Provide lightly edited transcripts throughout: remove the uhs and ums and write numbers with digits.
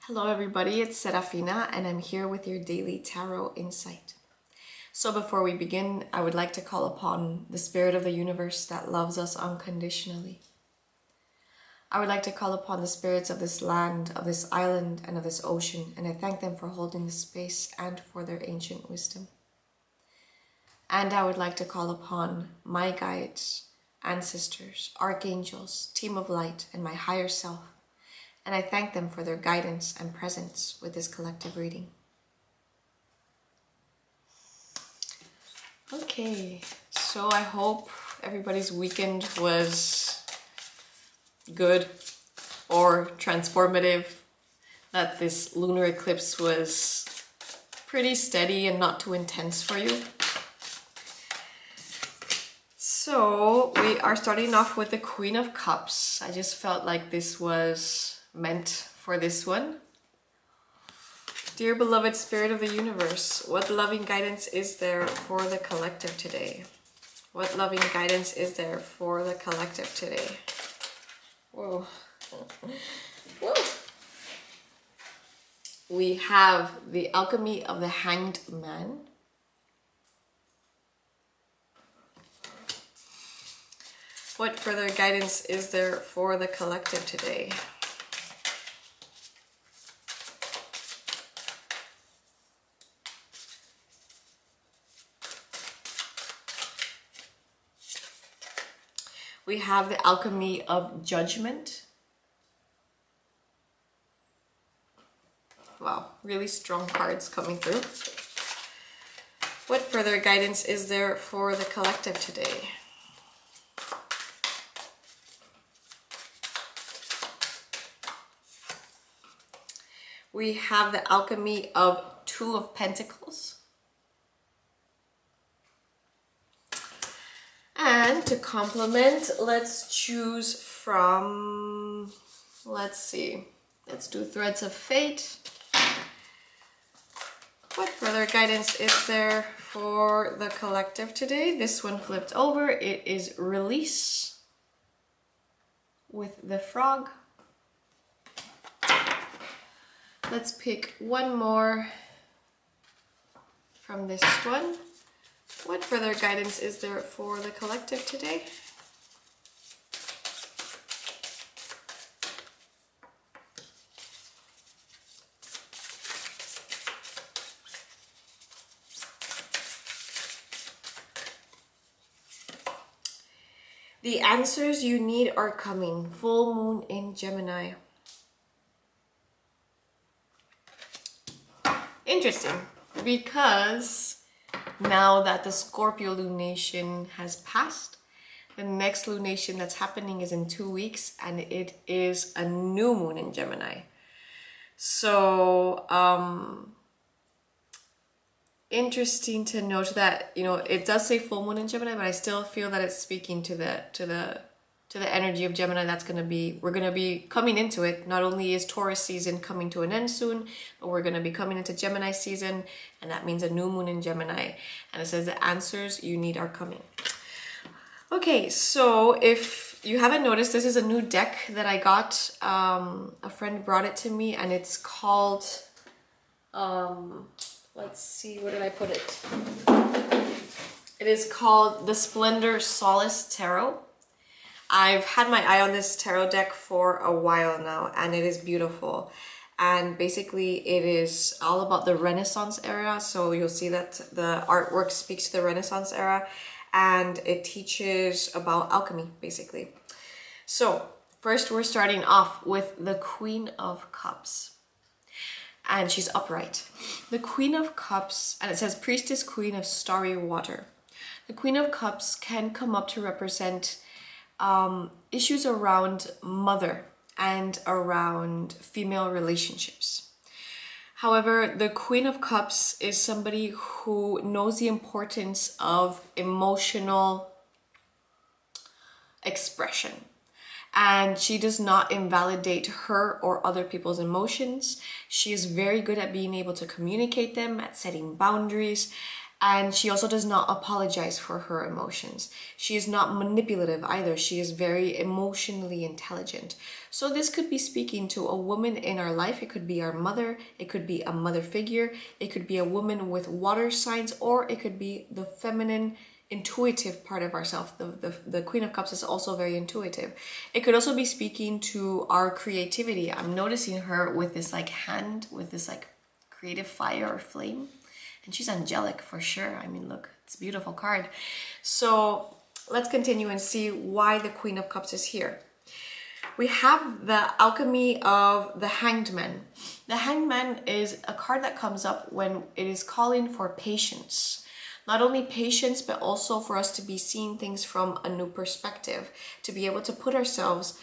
Hello everybody, it's Serafina and I'm here with your daily tarot insight. So before we begin, I would like to call upon the spirit of the universe that loves us unconditionally. I would like to call upon the spirits of this land, of this island, and of this ocean, and I thank them for holding the space and for their ancient wisdom. And I would like to call upon my guides, ancestors, archangels, team of light, and my higher self. And I thank them for their guidance and presence with this collective reading. Okay, so I hope everybody's weekend was good or transformative, that this lunar eclipse was pretty steady and not too intense for you. So we are starting off with the Queen of Cups. I just felt like this was meant for this one. Dear beloved spirit of the universe, what loving guidance is there for the collective today? What loving guidance is there for the collective today? Whoa. Whoa. We have the alchemy of the Hanged Man. What further guidance is there for the collective today? We have the alchemy of judgment. Wow, really strong cards coming through. What further guidance is there for the collective today? We have the alchemy of Two of Pentacles. And to complement, let's choose from, let's do Threads of Fate. What further guidance is there for the collective today? This one flipped over. It is Release with the Frog. Let's pick one more from this one. What further guidance is there for the collective today? The answers you need are coming. Full moon in Gemini. Interesting, because now that the Scorpio lunation has passed, the next lunation that's happening is in 2 weeks, and it is a new moon in Gemini. So, interesting to note that, you know, it does say full moon in Gemini, but I still feel that it's speaking to the energy of Gemini. We're gonna be coming into it. Not only is Taurus season coming to an end soon, but we're gonna be coming into Gemini season, and that means a new moon in Gemini. And it says the answers you need are coming. Okay, so if you haven't noticed, this is a new deck that I got. A friend brought it to me, and it's called, let's see, where did I put it? It is called the Splendor Solace Tarot. I've had my eye on this tarot deck for a while now, and it is beautiful. And basically it is all about the Renaissance era. So you'll see that the artwork speaks to the Renaissance era, and it teaches about alchemy, basically. So first we're starting off with the Queen of Cups. And she's upright. The Queen of Cups, and it says Priestess Queen of Starry Water. The Queen of Cups can come up to represent issues around mother and around female relationships. However, the Queen of Cups is somebody who knows the importance of emotional expression, and she does not invalidate her or other people's emotions. She is very good at being able to communicate them, at setting boundaries, And she also does not apologize for her emotions. She is not manipulative either. She is very emotionally intelligent. So this could be speaking to a woman in our life. It could be our mother. It could be a mother figure. It could be a woman with water signs, or it could be the feminine, intuitive part of ourselves. The Queen of Cups is also very intuitive. It could also be speaking to our creativity. I'm noticing her with this like hand, with this like creative fire or flame. And she's angelic for sure. I mean, look, it's a beautiful card. So let's continue and see why the Queen of Cups is here. We have the alchemy of the Hanged Man. The Hanged Man is a card that comes up when it is calling for patience. Not only patience, but also for us to be seeing things from a new perspective, to be able to put ourselves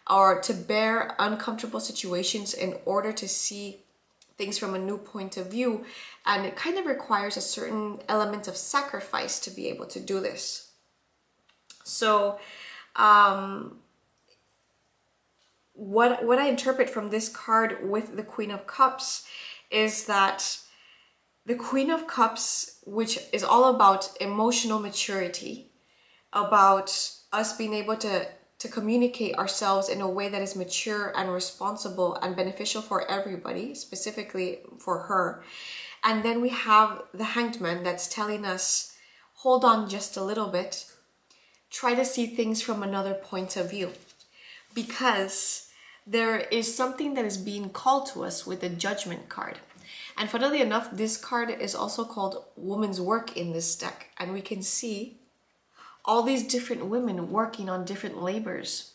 or to bear uncomfortable situations in order to see things from a new point of view. And it kind of requires a certain element of sacrifice to be able to do this. So what I interpret from this card with the Queen of Cups is that the Queen of Cups, which is all about emotional maturity, about us being able to communicate ourselves in a way that is mature and responsible and beneficial for everybody, specifically for her. And then we have the Hanged Man that's telling us, hold on just a little bit, try to see things from another point of view. Because there is something that is being called to us with the Judgment card. And funnily enough, this card is also called Woman's Work in this deck. And we can see all these different women working on different labors.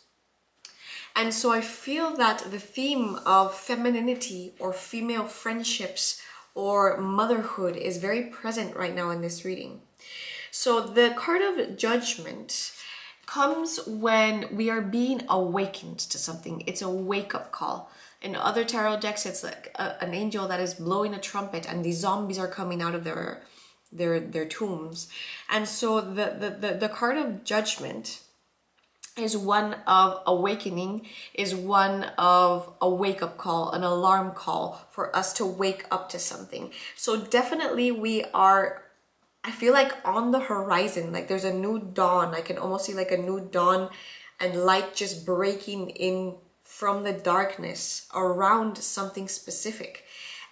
And so I feel that the theme of femininity or female friendships or motherhood is very present right now in this reading. So the card of Judgment comes when we are being awakened to something. It's a wake-up call. In other tarot decks, it's like an angel that is blowing a trumpet and these zombies are coming out of their tombs. And so the card of Judgment is one of awakening, is one of a wake-up call, an alarm call for us to wake up to something. So definitely we are, I feel like on the horizon, like there's a new dawn. I can almost see like a new dawn and light just breaking in from the darkness around something specific.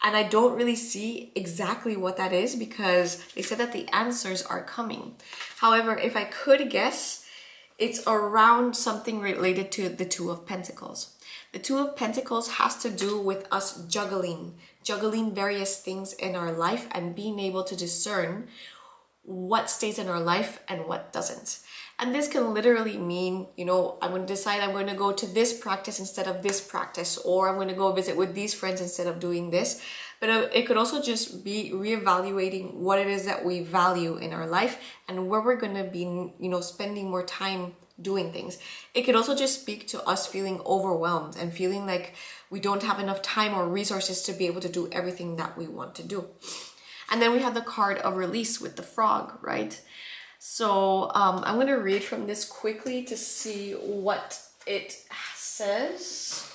And I don't really see exactly what that is because they said that the answers are coming. However, if I could guess, it's around something related to the Two of Pentacles. The Two of Pentacles has to do with us juggling various things in our life and being able to discern what stays in our life and what doesn't. And this can literally mean, you know, I'm going to decide I'm going to go to this practice instead of this practice, or I'm going to go visit with these friends instead of doing this. But it could also just be reevaluating what it is that we value in our life and where we're going to be, you know, spending more time doing things. It could also just speak to us feeling overwhelmed and feeling like we don't have enough time or resources to be able to do everything that we want to do. And then we have the card of Release with the frog, right? So I'm going to read from this quickly to see what it says.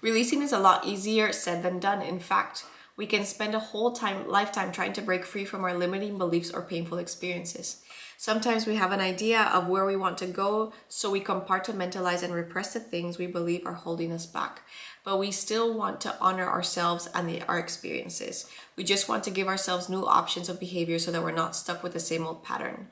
Releasing is a lot easier said than done. In fact, we can spend a whole lifetime trying to break free from our limiting beliefs or painful experiences. Sometimes we have an idea of where we want to go, so we compartmentalize and repress the things we believe are holding us back. But we still want to honor ourselves and our experiences. We just want to give ourselves new options of behavior so that we're not stuck with the same old pattern.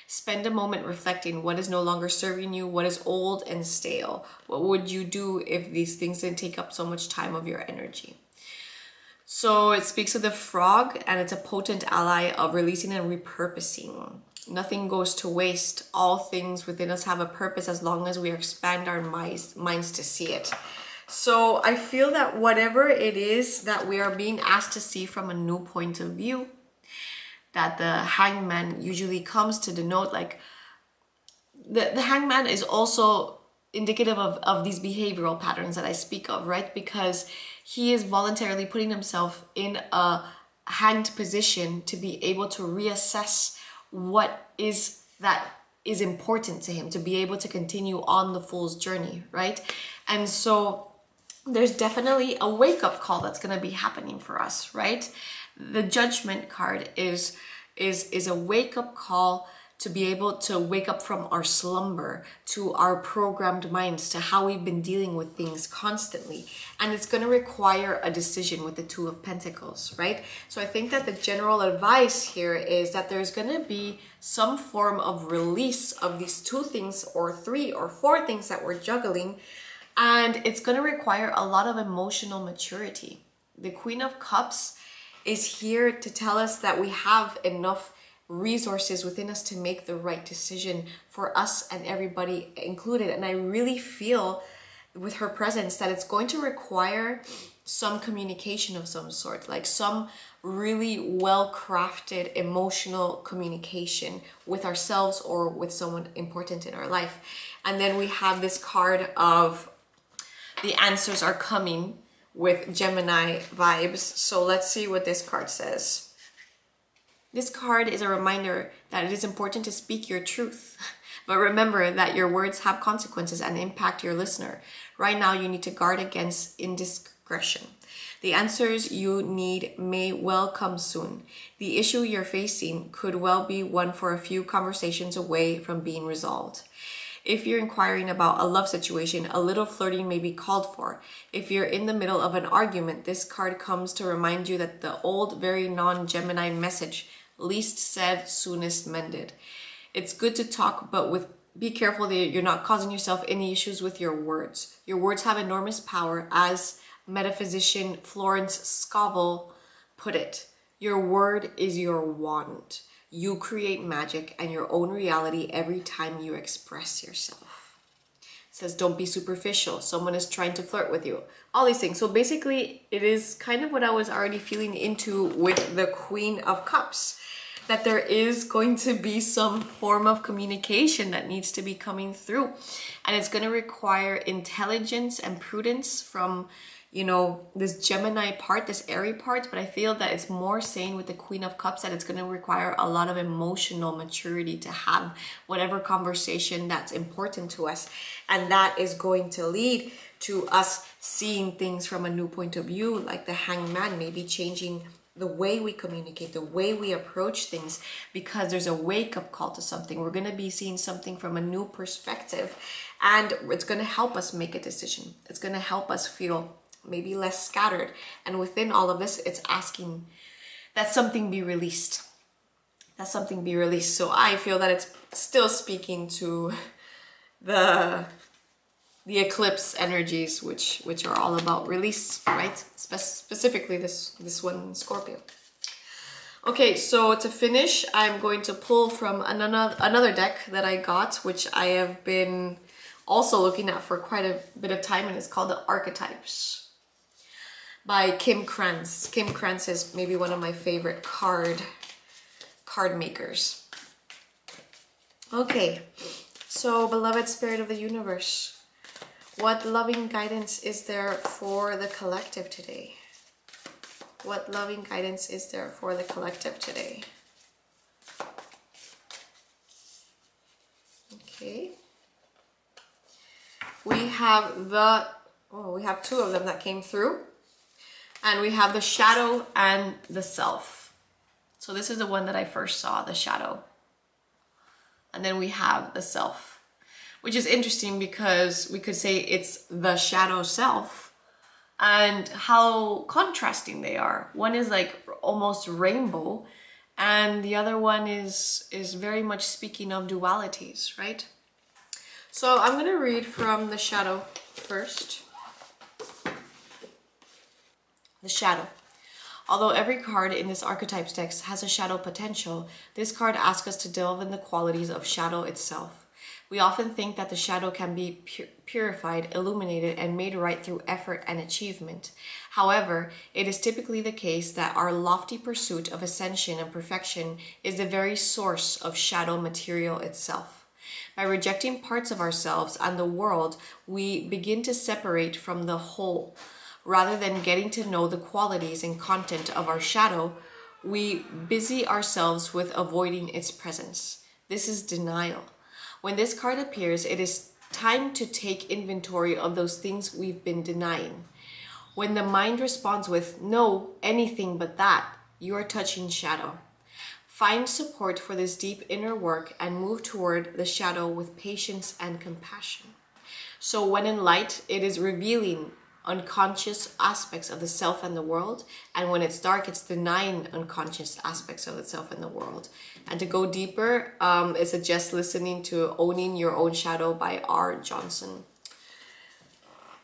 Spend a moment reflecting what is no longer serving you, what is old and stale. What would you do if these things didn't take up so much time of your energy? So it speaks of the frog, and it's a potent ally of releasing and repurposing. Nothing goes to waste. All things within us have a purpose as long as we expand our minds to see it. So I feel that whatever it is that we are being asked to see from a new point of view, that the hangman usually comes to denote, like the hangman is also indicative of these behavioral patterns that I speak of, right? Because he is voluntarily putting himself in a hanged position to be able to reassess what is that is important to him, to be able to continue on the fool's journey, right? And so there's definitely a wake-up call that's going to be happening for us, right? The Judgment card is a wake-up call to be able to wake up from our slumber, to our programmed minds, to how we've been dealing with things constantly. And it's going to require a decision with the Two of Pentacles, right? So I think that the general advice here is that there's going to be some form of release of these two things, or three or four things that we're juggling. And it's going to require a lot of emotional maturity. The Queen of Cups is here to tell us that we have enough resources within us to make the right decision for us and everybody included. And I really feel with her presence that it's going to require some communication of some sort, like some really well-crafted emotional communication with ourselves or with someone important in our life. And then we have this card of the answers are coming with Gemini vibes. So let's see what this card says. This card is a reminder that it is important to speak your truth, but remember that your words have consequences and impact your listener. Right now, you need to guard against indiscretion. The answers you need may well come soon. The issue you're facing could well be one for a few conversations away from being resolved. If you're inquiring about a love situation, a little flirting may be called for. If you're in the middle of an argument, this card comes to remind you that the old, very non-Gemini message, least said, soonest mended. It's good to talk, but be careful that you're not causing yourself any issues with your words. Your words have enormous power, as metaphysician Florence Scovel put it. Your word is your wand. You create magic and your own reality every time you express yourself. It says, don't be superficial. Someone is trying to flirt with you. All these things. So basically, it is kind of what I was already feeling into with the Queen of Cups. That there is going to be some form of communication that needs to be coming through. And it's going to require intelligence and prudence from, you know, this Gemini part, this airy part. But I feel that it's more saying with the Queen of Cups that it's going to require a lot of emotional maturity to have whatever conversation that's important to us. And that is going to lead to us seeing things from a new point of view, like the Hangman, maybe changing the way we communicate, the way we approach things, because there's a wake-up call to something. We're going to be seeing something from a new perspective, and it's going to help us make a decision. It's going to help us feel maybe less scattered. And within all of this, it's asking that something be released. That something be released. So I feel that it's still speaking to the Eclipse energies, which are all about release, right? Specifically this one, Scorpio. Okay, so to finish, I'm going to pull from another deck that I got, which I have been also looking at for quite a bit of time, and it's called the Archetypes by Kim Krantz. Kim Krantz is maybe one of my favorite card makers. Okay, so beloved spirit of the universe, what loving guidance is there for the collective today? What loving guidance is there for the collective today? Okay. We have we have two of them that came through. And we have the shadow and the self. So this is the one that I first saw, the shadow. And then we have the self, which is interesting because we could say it's the shadow self, and how contrasting they are. One is like almost rainbow, and the other one is very much speaking of dualities, right? So I'm going to read from the shadow first. The shadow. Although every card in this Archetypes deck has a shadow potential, this card asks us to delve in the qualities of shadow itself. We often think that the shadow can be purified, illuminated, and made right through effort and achievement. However, it is typically the case that our lofty pursuit of ascension and perfection is the very source of shadow material itself. By rejecting parts of ourselves and the world, we begin to separate from the whole. Rather than getting to know the qualities and content of our shadow, we busy ourselves with avoiding its presence. This is denial. When this card appears, it is time to take inventory of those things we've been denying. When the mind responds with no, anything but that, you are touching shadow. Find support for this deep inner work and move toward the shadow with patience and compassion. So when in light, it is revealing unconscious aspects of the self and the world. And when it's dark, it's denying unconscious aspects of the self and the world. And to go deeper, it suggests listening to Owning Your Own Shadow by R. Johnson.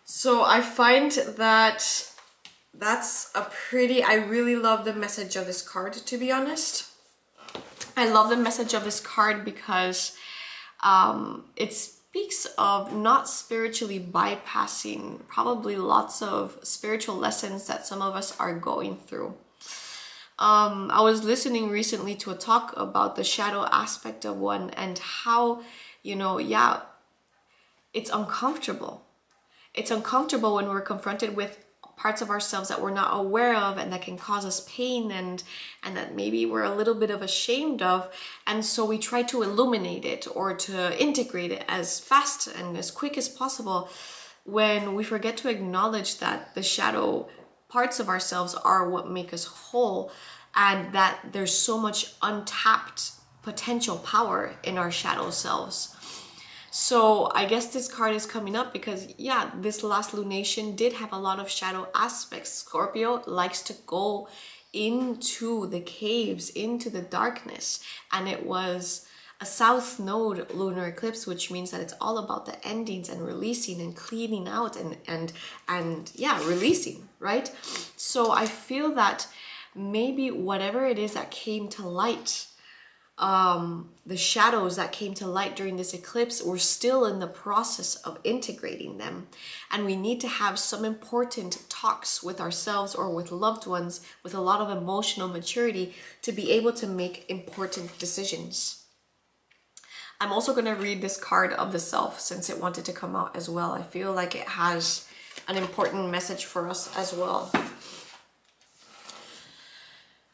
So I find that that's I really love the message of this card, to be honest. I love the message of this card because it speaks of not spiritually bypassing probably lots of spiritual lessons that some of us are going through. I was listening recently to a talk about the shadow aspect of one and how, it's uncomfortable. It's uncomfortable when we're confronted with parts of ourselves that we're not aware of and that can cause us pain and that maybe we're a little bit of ashamed of. And so we try to illuminate it or to integrate it as fast and as quick as possible, when we forget to acknowledge that the shadow parts of ourselves are what make us whole, and that there's so much untapped potential power in our shadow selves. So I guess this card is coming up because, this last lunation did have a lot of shadow aspects. Scorpio likes to go into the caves, into the darkness. And it was a south node lunar eclipse, which means that it's all about the endings and releasing and cleaning out and releasing, right? So I feel that maybe whatever it is that came to light, the shadows that came to light during this eclipse, we're still in the process of integrating them. And we need to have some important talks with ourselves or with loved ones with a lot of emotional maturity to be able to make important decisions. I'm also going to read this card of the self since it wanted to come out as well. I feel like it has an important message for us as well.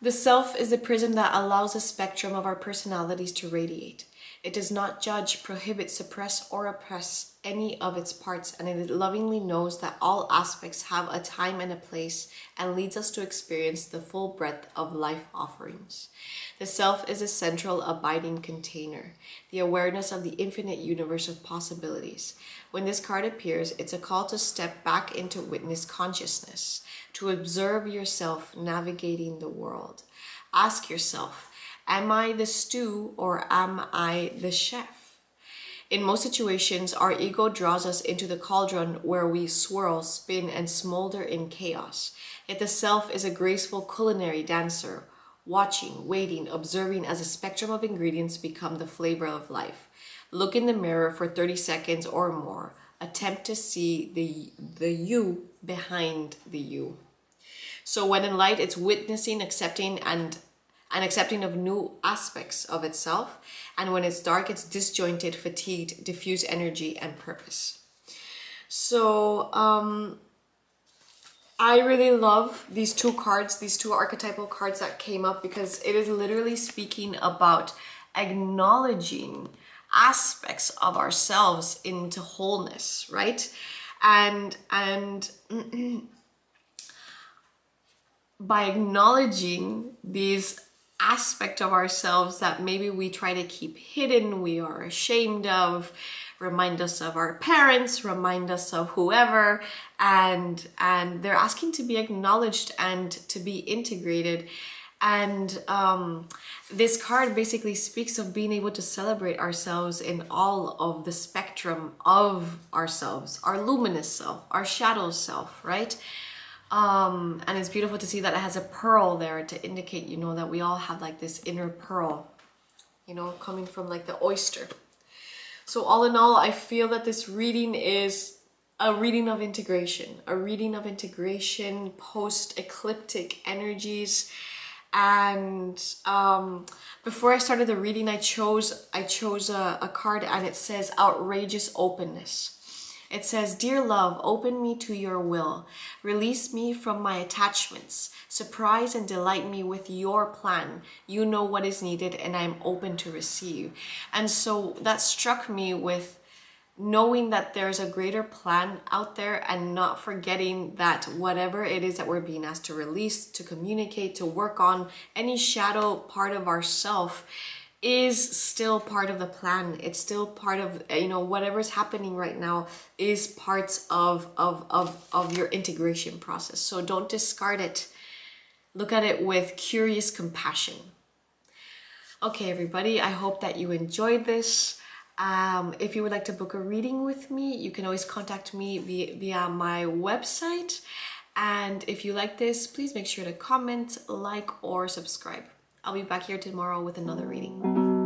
The self is the prism that allows the spectrum of our personalities to radiate. It does not judge, prohibit, suppress, or oppress any of its parts, and it lovingly knows that all aspects have a time and a place and leads us to experience the full breadth of life offerings. The self is a central abiding container, the awareness of the infinite universe of possibilities. When this card appears, it's a call to step back into witness consciousness, to observe yourself navigating the world. Ask yourself, am I the stew or am I the chef? In most situations, our ego draws us into the cauldron where we swirl, spin, and smolder in chaos. Yet the self is a graceful culinary dancer, watching, waiting, observing as a spectrum of ingredients become the flavor of life. Look in the mirror for 30 seconds or more. Attempt to see the you behind the you. So when in light, it's witnessing, accepting, and accepting of new aspects of itself. And when it's dark, it's disjointed, fatigued, diffuse energy and purpose. So I really love these two cards, these two archetypal cards that came up, because it is literally speaking about acknowledging aspects of ourselves into wholeness, right? And by acknowledging these aspects of ourselves that maybe we try to keep hidden, we are ashamed of, remind us of our parents, remind us of whoever, and they're asking to be acknowledged and to be integrated. And this card basically speaks of being able to celebrate ourselves in all of the spectrum of ourselves, our luminous self, our shadow self, right? And it's beautiful to see that it has a pearl there to indicate, that we all have like this inner pearl, coming from like the oyster. So all in all, I feel that this reading is a reading of integration, post-ecliptic energies. And before I started the reading, I chose a card, and it says outrageous openness. It says, "Dear love, open me to your will. Release me from my attachments. Surprise and delight me with your plan. You know what is needed and I'm open to receive." And so that struck me with knowing that there's a greater plan out there, and not forgetting that whatever it is that we're being asked to release, to communicate, to work on, any shadow part of ourself is still part of the plan. It's still part of, you know, whatever's happening right now is parts of your integration process. So don't discard it. Look at it with curious compassion. Okay, everybody, I hope that you enjoyed this. If you would like to book a reading with me, you can always contact me via my website. And if you like this, please make sure to comment, like, or subscribe. I'll be back here tomorrow with another reading.